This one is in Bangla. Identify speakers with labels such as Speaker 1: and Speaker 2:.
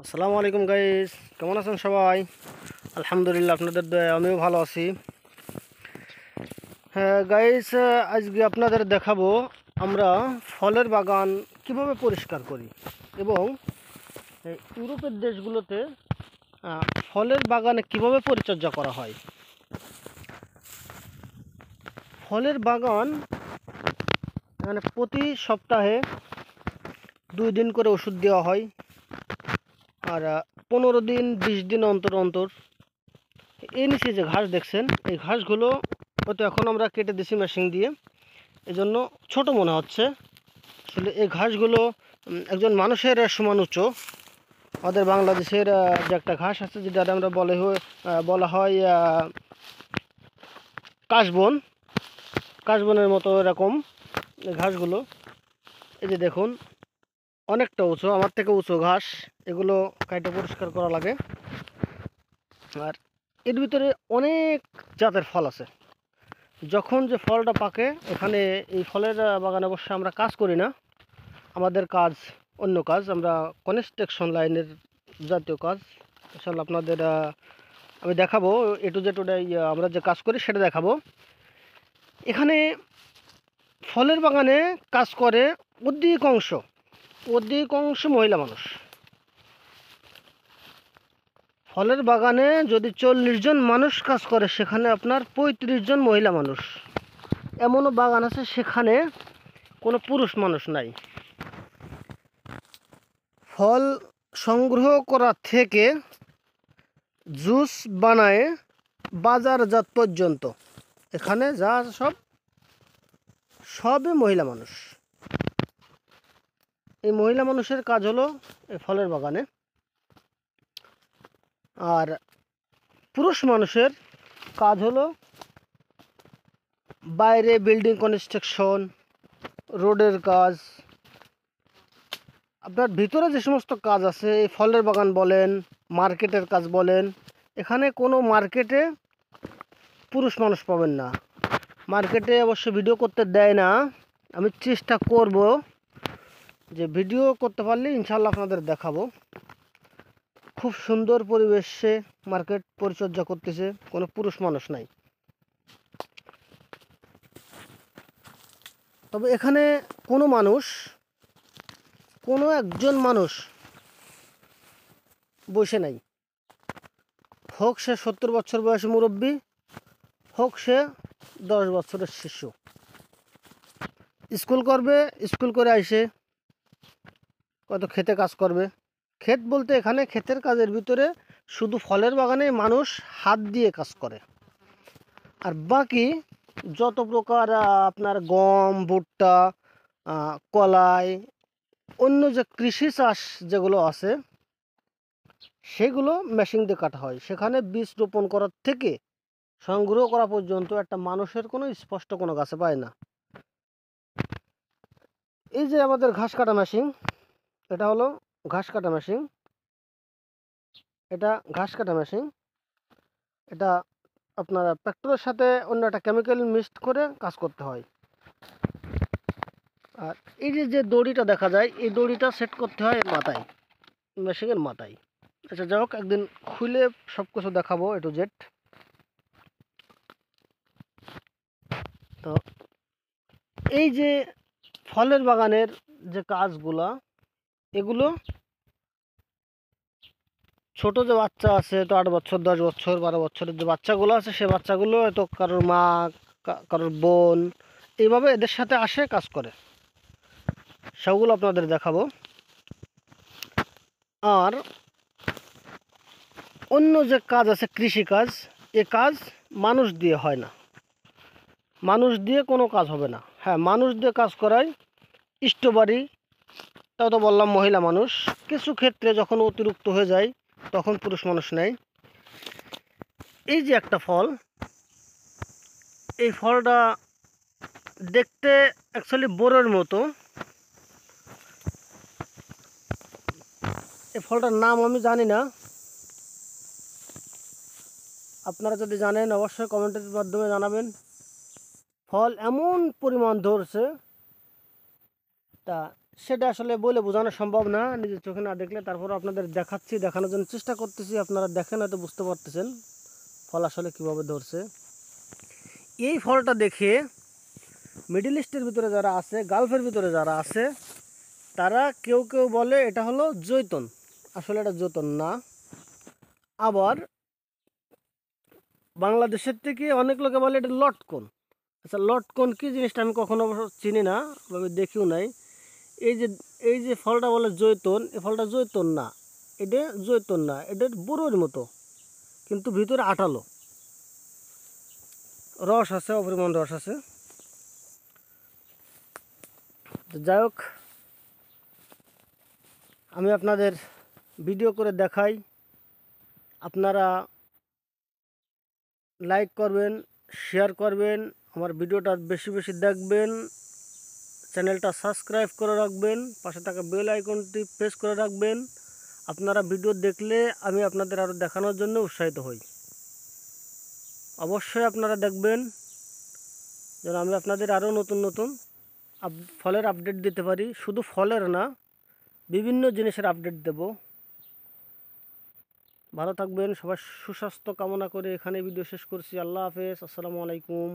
Speaker 1: আসসালামু আলাইকুম গাইস, কেমন আছেন সবাই? আলহামদুলিল্লাহ, আপনাদের দয়ায় আমিও ভালো আছি। হ্যাঁ গাইস, আজকে আপনাদের দেখাবো আমরা ফলের বাগান কিভাবে পরিষ্কার করি এবং ইউরোপের দেশগুলোতে ফলের বাগানে কিভাবে পরিচর্যা করা হয়। ফলের বাগান মানে প্রতি সপ্তাহে 2 দিন করে ওষুধ দেওয়া হয়, আর 15 দিন 20 দিন অন্তর অন্তর। এই নিচে যে ঘাস দেখছেন, এই ঘাসগুলো হয়তো এখন আমরা কেটে দিছি মেশিন দিয়ে, এজন্য ছোট মনে হচ্ছে। আসলে এই ঘাসগুলো একজন মানুষের সমান উঁচু। আমাদের বাংলাদেশের যে একটা ঘাস আছে, যেটা আমরা বলা হয় কাশবন, কাশবনের মতো এরকম এই ঘাসগুলো। এই যে দেখুন, অনেকটা উঁচু, আমার থেকে উঁচু ঘাস। এগুলো কাইটে পরিষ্কার করা লাগে। আর এর ভিতরে অনেক জাতের ফল আছে। যখন যে ফলটা পাকে, এখানে এই ফলের বাগানে অবশ্যই আমরা কাজ করি না। আমাদের কাজ অন্য কাজ, আমরা কনস্ট্রাকশন লাইনের জাতীয় কাজ। ইনশাল্লাহ আপনাদের আমি দেখাবো এ টু জেড, ওটাই আমরা যে কাজ করি সেটা দেখাবো। এখানে ফলের বাগানে কাজ করে অধিকাংশ মহিলা মানুষ। ফলের বাগানে যদি 40 জন মানুষ কাজ করে, সেখানে আপনার 35 জন মহিলা মানুষ। এমনও বাগান আছে সেখানে কোনো পুরুষ মানুষ নাই। ফল সংগ্রহ করা থেকে জুস বানায় বাজারজাত পর্যন্ত এখানে যা আছে সবই মহিলা মানুষ। এই মহিলা মানুষের কাজ হলো এই ফলের বাগানে। আর পুরুষ মানুষের কাজ হলো বাইরে বিল্ডিং কনস্ট্রাকশন, রোডের কাজ, আপনার ভিতরে যে সমস্ত কাজ আছে, এই ফলের বাগান বলেন, মার্কেটের কাজ বলেন, এখানে কোনো মার্কেটে পুরুষ মানুষ পাবেন না। মার্কেটে অবশ্য ভিডিও করতে দেয় না। আমি চেষ্টা করব যে ভিডিও করতে পারলে ইনশাল্লাহ আপনাদের দেখাবো। খুব সুন্দর পরিবেশে মার্কেট পরিচর্যা করতেছে, কোনো পুরুষ মানুষ নাই। তবে এখানে কোনো একজন মানুষ বসে নাই। হোক সে 70 বছর বয়সী মুরব্বী, হোক সে 10 বছরের শিশু। স্কুল করে আইসে কত খেতে কাজ করবে। ক্ষেত বলতে এখানে ক্ষেতের কাজের ভিতরে শুধু ফলের বাগানে মানুষ হাত দিয়ে কাজ করে। আর বাকি যত প্রকার আপনার গম, ভুট্টা, কলাই, অন্য যে কৃষি চাষ যেগুলো আছে, সেগুলো মেশিন দিয়ে কাটা হয়। সেখানে বীজ রোপণ করার থেকে সংগ্রহ করা পর্যন্ত একটা মানুষের কোনো স্পষ্ট কোনো গাছে পায় না। এই যে আমাদের ঘাস কাটা মেশিন, এটা হলো ঘাস কাটা মেশিন। এটা আপনার ট্রাক্টরের সাথে অন্য একটা কেমিক্যাল মিক্সড করে কাজ করতে হয়। আর এই যে দড়িটা দেখা যায়, এই দড়িটা সেট করতে হয় মাথায়, মেশিনের মাথায়। আচ্ছা, যাই হোক, একদিন খুলে সব কিছু দেখাবো এ টু জেড। তো এই যে ফলের বাগানের যে কাজগুলা, এগুলো ছোট যে বাচ্চা আছে, তো 8 বছর 10 বছর 12 বছরের যে বাচ্চাগুলো আছে, সে বাচ্চাগুলো হয়তো কারোর মা, কারোর বোন, এইভাবে এদের সাথে আসে কাজ করে। সবগুলো আপনাদের দেখাবো। আর অন্য যে কাজ আছে কৃষিকাজ, এ কাজ মানুষ দিয়ে হয় না, মানুষ দিয়ে কোনো কাজ হবে না। হ্যাঁ, মানুষ দিয়ে কাজ করায় স্ট্রবেরি, তাও তো বললাম মহিলা মানুষ। কিছু ক্ষেত্রে যখন অতিরিক্ত হয়ে যায়, তখন পুরুষ মানুষ নেয়। এই যে একটা ফল, এই ফলটা দেখতে অ্যাকচুয়ালি বোরের মতো। এই ফলটার নাম আমি জানি না, আপনারা যদি জানেন অবশ্যই কমেন্টের মাধ্যমে জানাবেন। ফল এমন পরিমাণ ধরছে, তা সেটা আসলে বলে বোঝানো সম্ভব না, নিজের চোখে না দেখলে। তারপরও আপনাদের দেখাচ্ছি, দেখানোর জন্য চেষ্টা করতেছি। আপনারা দেখেন হয়তো বুঝতে পারতেছেন ফল আসলে কীভাবে ধরছে। এই ফলটা দেখে মিডল ইস্টের ভিতরে যারা আছে, গালফের ভিতরে যারা আছে, তারা কেউ কেউ বলে এটা হলো জৈতুন। আসলে এটা জৈতুন না। আবার বাংলাদেশের থেকে অনেক লোকে বলে এটা লটকন। আচ্ছা, লটকন কী জিনিসটা আমি কখনো অবশ্য চিনি না, আমি দেখিও নাই। এই যে এই যে ফলটা বলে জৈতুন, এই ফলটা জৈতুন না, এটা জৈতুন না, এটা বুড়োর মতো, কিন্তু ভিতরে আঠালো, রস আছে, অপরিমাণ রস আছে। তো যাই হোক, আমি আপনাদের ভিডিও করে দেখাই, আপনারা লাইক করবেন, শেয়ার করবেন, আমার ভিডিওটা বেশি বেশি দেখবেন, চ্যানেলটা সাবস্ক্রাইব করে রাখবেন, পাশে থাকা বেল আইকনটি প্রেস করে রাখবেন। আপনারা ভিডিও দেখলে আমি আপনাদের আরও দেখানোর জন্য উৎসাহিত হই। অবশ্যই আপনারা দেখবেন যেন আমি আপনাদের আরও নতুন নতুন ফলের আপডেট দিতে পারি। শুধু ফলের না, বিভিন্ন জিনিসের আপডেট দেব। ভালো থাকবেন, সবার সুস্বাস্থ্য কামনা করে এখানে ভিডিও শেষ করছি। আল্লাহ হাফেজ, আসসালামু আলাইকুম।